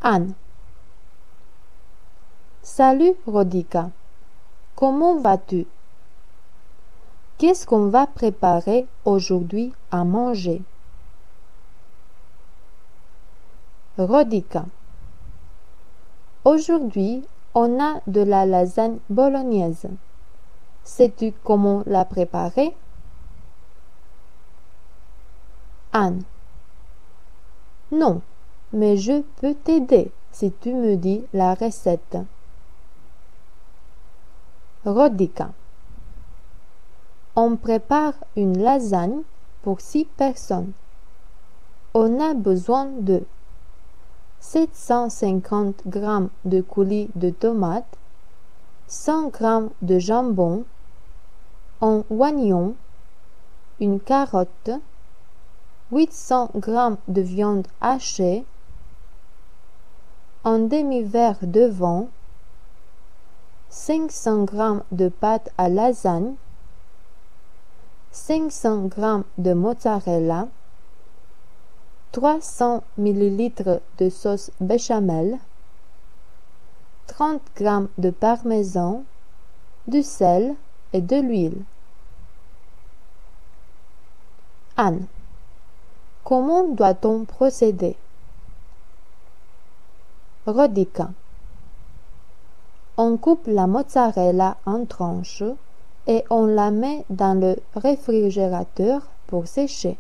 Anne. Salut Rodica, comment vas-tu? Qu'est-ce qu'on va préparer aujourd'hui à manger? Rodica. Aujourd'hui, on a de la lasagne bolognaise. Sais-tu comment la préparer? Anne. Non, mais je peux t'aider si tu me dis la recette. Rodica. On prépare une lasagne pour 6 personnes. On a besoin de 750 g de coulis de tomates, 100 g de jambon, un oignon, une carotte, 800 g de viande hachée, un demi-verre de vin, 500 g de pâte à lasagne, 500 g de mozzarella, 300 ml de sauce béchamel, 30 g de parmesan, du sel et de l'huile. Anne. Comment doit-on procéder? Rodica. On coupe la mozzarella en tranches et on la met dans le réfrigérateur pour sécher.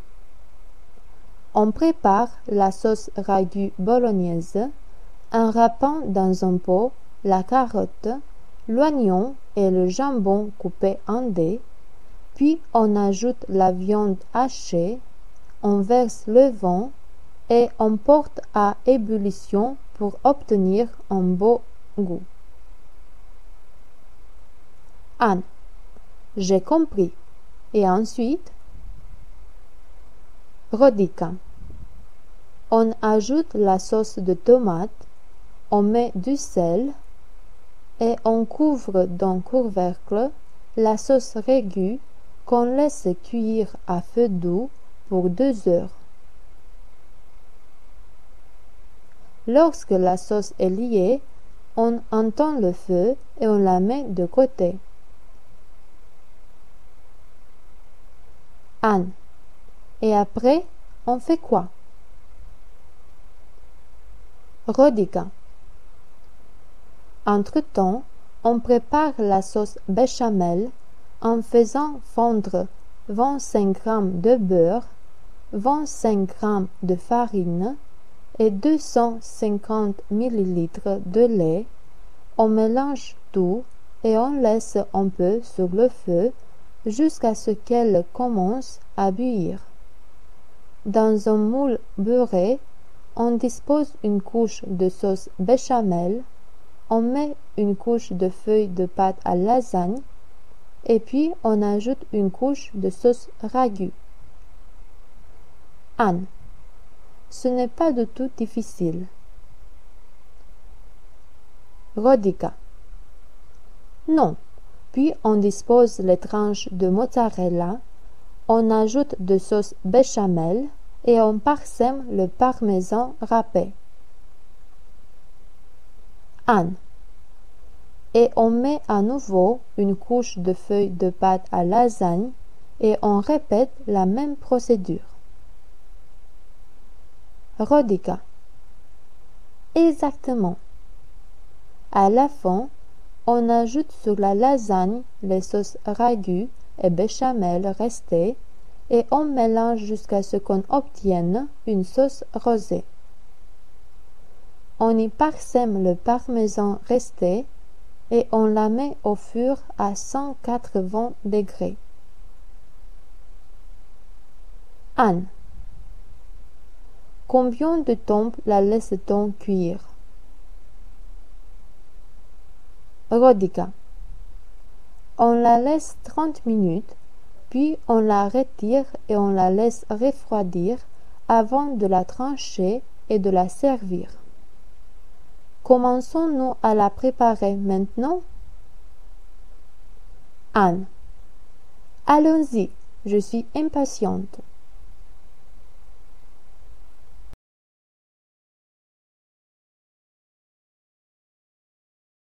On prépare la sauce ragu bolognaise en râpant dans un pot la carotte, l'oignon et le jambon coupé en dés, puis on ajoute la viande hachée, on verse le vin et on porte à ébullition pour obtenir un beau goût. Anne. J'ai compris. Et ensuite? Rodica. On ajoute la sauce de tomate, on met du sel et on couvre d'un couvercle la sauce ragu qu'on laisse cuire à feu doux pour 2 heures. Lorsque la sauce est liée, on éteint le feu et on la met de côté. Anne. Et après, on fait quoi? Rodica. Entre-temps, on prépare la sauce béchamel en faisant fondre 25 g de beurre, 25 g de farine et 250 ml de lait. On mélange tout et on laisse un peu sur le feu jusqu'à ce qu'elle commence à bouillir. Dans un moule beurré, on dispose une couche de sauce béchamel, on met une couche de feuilles de pâte à lasagne et puis on ajoute une couche de sauce ragu. Anne. Ce n'est pas du tout difficile. Rodica. Non. Puis on dispose les tranches de mozzarella, on ajoute de sauce béchamel et on parsème le parmesan râpé. Anne. Et on met à nouveau une couche de feuilles de pâte à lasagne et on répète la même procédure. Rodica. Exactement. À la fin, on ajoute sur la lasagne les sauces ragu et béchamel restées et on mélange jusqu'à ce qu'on obtienne une sauce rosée. On y parsème le parmesan resté et on la met au four à 180 degrés. Anne. Combien de temps la laisse-t-on cuire? Rodica. On la laisse 30 minutes, puis on la retire et on la laisse refroidir avant de la trancher et de la servir. Commençons-nous à la préparer maintenant? Anne. Allons-y, je suis impatiente.